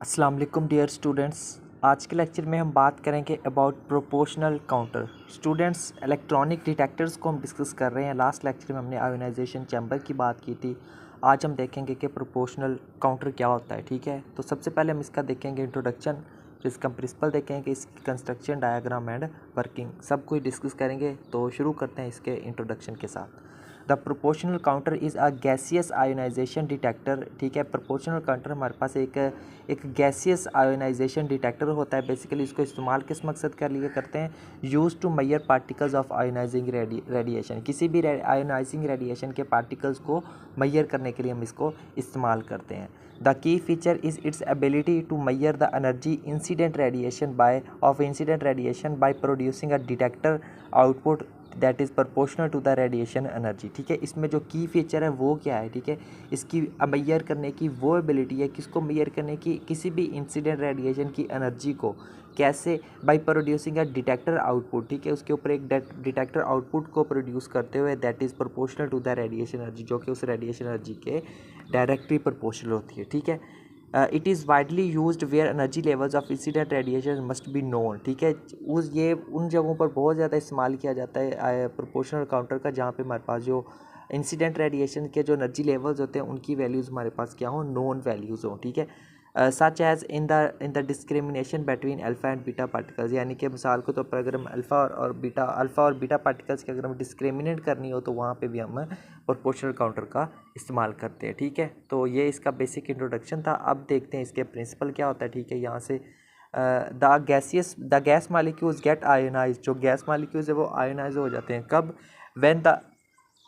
अस्सलाम वालेकुम dear students. आज के लेक्चर में हम बात करेंगे about proportional counter. Students, electronic detectors को हम डिस्कस कर रहे हैं। लास्ट लेक्चर में हमने आयोनाइजेशन चैम्बर की बात की थी। आज हम देखेंगे कि प्रोपोर्शनल काउंटर क्या होता है। ठीक है, तो सबसे पहले हम इसका देखेंगे इंट्रोडक्शन, फिर इसका प्रिंसिपल देखेंगे, इसकी कंस्ट्रक्शन, डायग्राम एंड वर्किंग, सब कुछ डिस्कस करेंगे। तो शुरू करते हैं इसके इंट्रोडक्शन के साथ। The proportional counter is a gaseous ionisation detector. ठीक है, प्रोपोर्शनल काउंटर हमारे पास एक गैसियस आयोनाइजेशन डिटेक्टर होता है। बेसिकली इसको इस्तेमाल किस मकसद के लिए करते हैं? Use to measure particles of ionising radiation. किसी भी आयोनाइजिंग रेडिएशन के पार्टिकल्स को मैयर करने के लिए हम इसको इस्तेमाल करते हैं। The key feature is its ability to measure the energy incident radiation by producing a detector output that is proportional to the radiation energy. ठीक है, इसमें जो की फीचर है वो क्या है? ठीक है, इसकी मैयर करने की वो एबिलिटी है, किसको मैयर करने की? किसी भी इंसिडेंट रेडिएशन की एनर्जी को। कैसे? Bye producing a detector output. ठीक है, उसके ऊपर एक डिटेक्टर आउटपुट को प्रोड्यूस करते हुए that is proportional to the radiation energy, जो कि उस रेडिएशन एनर्जी के डायरेक्टली प्रोपोर्शनल होती है। ठीक है, it is widely used where energy levels of incident radiation must be known. ठीक है, ये उन जगहों पर बहुत ज़्यादा इस्तेमाल किया जाता है प्रोपोर्शनल काउंटर का, जहाँ पे हमारे पास जो इंसिडेंट रेडिएशन के जो एनर्जी लेवल्स होते हैं उनकी वैल्यूज़ हमारे पास क्या हो? नोन वैल्यूज़ हो। ठीक है, such as in the discrimination between alpha and beta particles. यानी कि मिसाल के तौर पर अगर हम अल्फ़ा और बीटा पार्टिकल्स की अगर हम डिस्क्रिमिनेट करनी हो तो वहाँ पे भी हम प्रोपोर्शनल काउंटर का इस्तेमाल करते हैं। ठीक है, तो ये इसका बेसिक इंट्रोडक्शन था। अब देखते हैं इसके प्रिंसिपल क्या होता है। ठीक है, यहाँ से the gas molecules get ionize. जो गैस मालिक्यूल्स है वो आयोनाइज हो जाते हैं। कब? When the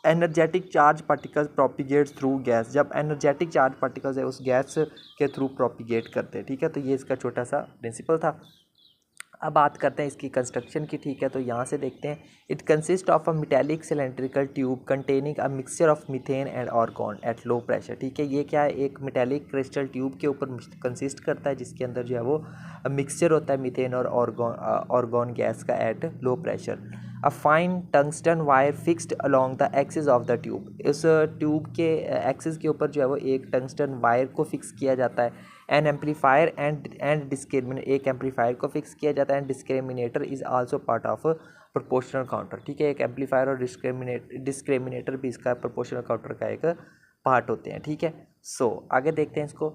energetic charge particles propagates through gas. जब एनर्जेटिक चार्ज पार्टिकल्स है उस गैस के थ्रू प्रोपिगेट करते हैं। ठीक है, तो ये इसका छोटा सा प्रिंसिपल था। अब बात करते हैं इसकी कंस्ट्रक्शन की। ठीक है, तो यहाँ से देखते हैं। It consist of a metallic cylindrical tube containing a mixture of methane and argon at low pressure. ठीक है, ये क्या है? एक मेटेलिक क्रिस्टल ट्यूब के ऊपर कंसिस्ट करता है, जिसके अंदर जो है वो मिक्सचर होता है मीथेन और आर्गन गैस का eight low pressure. A fine tungsten wire fixed along the axis of the tube. इस ट्यूब के एक्सिस के ऊपर जो है वो एक टंगस्टन वायर को फिक्स किया जाता है। एन एम्पलीफायर एंड डिस्क्रिमिनेटर, एक एम्पलीफायर को फिक्स किया जाता है। And discriminator is also part of proportional counter. ठीक है, एक एम्पलीफायर और डिस्क्रिमिनेटर भी इसका प्रोपोर्शनल काउंटर का एक पार्ट होते हैं। ठीक है, आगे देखते हैं इसको।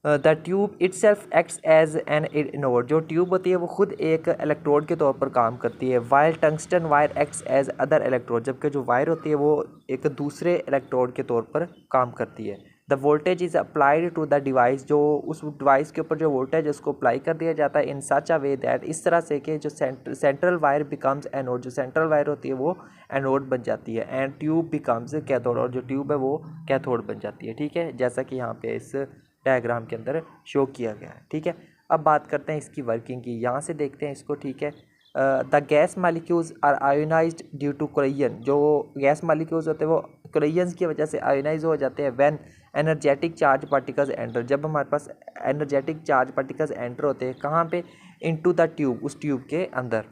The tube itself acts as an anode. जो ट्यूब होती है वो खुद एक इलेक्ट्रोड के तौर पर काम करती है। While tungsten wire acts as other electrode, जबकि जो वायर होती है वो एक दूसरे इलेक्ट्रोड के तौर पर काम करती है। The voltage is applied to the device. जो उस डिवाइस के ऊपर जो वोल्टेज है उसको अप्लाई कर दिया जाता है इन सच अ वे दैट, इस तरह से कि जो सेंट्रल वायर बिकम्स एनोड। जो सेंट्रल वायर होती है वो एनोड बन जाती है। एंड ट्यूब बिकम्स कैथोड, और जो ट्यूब है वो कैथोड बन जाती है। ठीक है, जैसा कि यहाँ पे इस डायग्राम के अंदर शो किया गया है। ठीक है, अब बात करते हैं इसकी वर्किंग की। यहाँ से देखते हैं इसको। ठीक है, the gas molecules are ionised due to collision. जो गैस मालिक्यूल्स होते हैं वो कोलिजन्स की वजह से आयोनाइज हो जाते हैं। When energetic charge particles enter, जब हमारे पास एनर्जेटिक चार्ज पार्टिकल्स एंटर होते हैं कहाँ पे? इनटू द ट्यूब, उस ट्यूब के अंदर।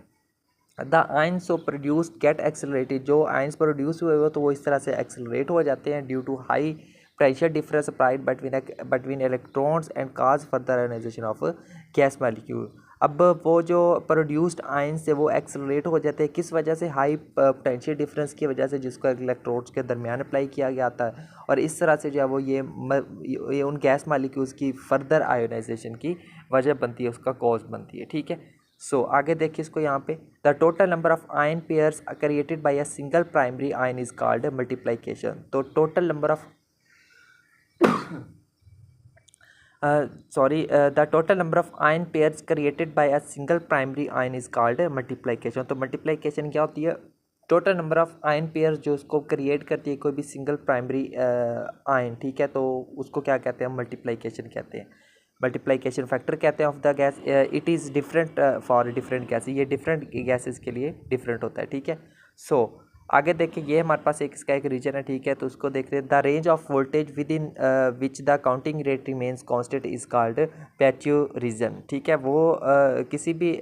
The ions so produced get accelerated. जो आइंस प्रोड्यूस हुए हो तो वो इस तरह से एक्सेलरेट हो जाते हैं due to high pressure difference applied between electrons and cause further ionisation of gas molecule. अब वो जो प्रोड्यूस्ड आइंस है वो एक्सेलरेट हो जाते हैं, किस वजह से? हाई पोटेंशियल डिफरेंस की वजह से, जिसको इलेक्ट्रोड्स के दरमियान अप्लाई किया गया था। और इस तरह से जो है वो ये उन गैस मालिक्यूल्स की फर्दर आयोनाइजेशन की वजह बनती है, उसका कॉज बनती है। ठीक है, आगे देखिए इसको यहाँ पे। The total number of ion pairs created by a single primary ion is called multiplication. तो total number of the total number of ion pairs created by a single primary ion is called multiplication. तो multiplication क्या होती है? Total number of ion pairs जो उसको create करती है कोई भी सिंगल प्राइमरी आयन। ठीक है, तो उसको क्या कहते हैं? मल्टीप्लिकेशन कहते हैं, मल्टीप्लिकेशन फैक्टर कहते हैं of the gas. It is different for different gases. ये डिफरेंट गैसेज के लिए डिफरेंट होता है। ठीक है, आगे देखिए, ये हमारे पास एक इसका एक रीजन है। ठीक है, तो उसको देख रहे हैं। The range of voltage with in which the counting rate remains constant is called पैच्यू रीजन। ठीक है, वो किसी भी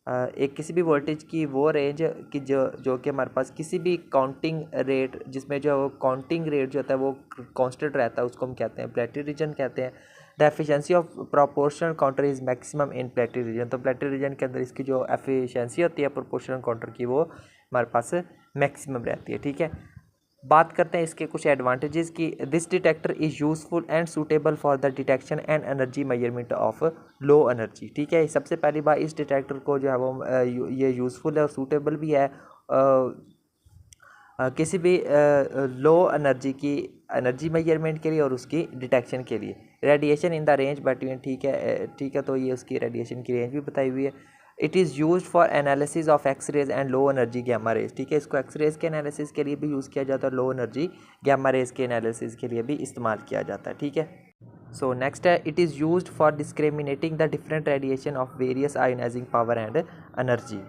किसी भी वोल्टेज की वो रेंज की जो कि हमारे पास किसी भी काउंटिंग रेट, जिसमें जो वो काउंटिंग रेट जो होता है वो कांस्टेंट रहता है, उसको हम कहते हैं पैच्यू रीजन कहते हैं। The efficiency of proportional counter is maximum in plateau region. तो प्लेटरी रीजन के अंदर इसकी जो एफिशिएंसी होती है प्रोपोर्शनल काउंटर की वो हमारे पास मैक्सिमम रहती है। ठीक है, बात करते हैं इसके कुछ एडवांटेजेस की। This detector is useful and suitable for the detection and energy measurement of low energy. ठीक है, सबसे पहली बात इस डिटेक्टर को जो है वो ये यूज़फुल है और सूटेबल भी है किसी भी लो एनर्जी की एनर्जी मेजरमेंट के लिए और उसकी डिटेक्शन के लिए। Radiation in the range between, ठीक है, तो ये उसकी रेडिएशन की रेंज भी बताई हुई है। It is use for analysis of X rays and low energy gamma rays. ठीक है, इसको एक्स रेज के एनालिसिस के लिए भी यूज़ किया जाता है, लो एनर्जी गैमा रेज के एनालिसिस के लिए भी इस्तेमाल किया जाता है। ठीक है, सो नेक्स्ट है, it is use for discriminating the different radiation of various ionising power and energy.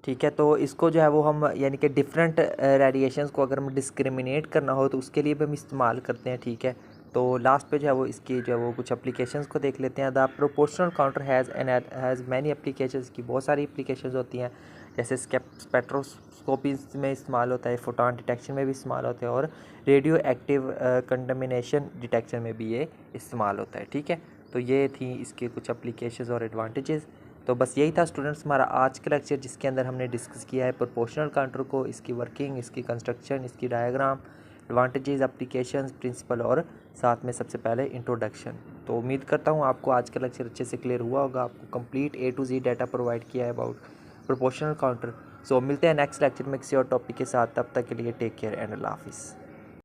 ठीक है, तो इसको जो है वो हम यानी कि डिफरेंट रेडिएशंस को अगर हम डिस्क्रिमिनेट करना हो तो उसके लिए भी हम इस्तेमाल करते हैं। ठीक है, तो लास्ट पे जो है वो इसकी जो है वो कुछ एप्लीकेशंस को देख लेते हैं। The proportional counter has many applications की बहुत सारी एप्लीकेशंस होती हैं, जैसे स्पेक्ट्रोस्कोपी में इस्तेमाल होता है, फोटोन डिटेक्शन में भी इस्तेमाल होता है और रेडियो एक्टिव कंटामिनेशन डिटेक्शन में भी ये इस्तेमाल होता है। ठीक है, तो ये थी इसके कुछ एप्लीकेशंस और एडवांटेजेस। तो बस यही था स्टूडेंट्स हमारा आज का लेक्चर, जिसके अंदर हमने डिस्कस किया है प्रोपोर्शनल काउंटर को, इसकी वर्किंग, इसकी कंस्ट्रक्शन, इसकी डायग्राम, एडवांटेजेस, एप्लीकेशंस, प्रिंसिपल और साथ में सबसे पहले इंट्रोडक्शन। तो उम्मीद करता हूँ आपको आज का लेक्चर अच्छे से क्लियर हुआ होगा, आपको complete A to Z data provide किया है अबाउट प्रोपोर्शनल काउंटर। सो मिलते हैं नेक्स्ट लेक्चर में किसी और टॉपिक के साथ, तब तक के लिए टेक केयर एंड अल्लाह हाफिज़।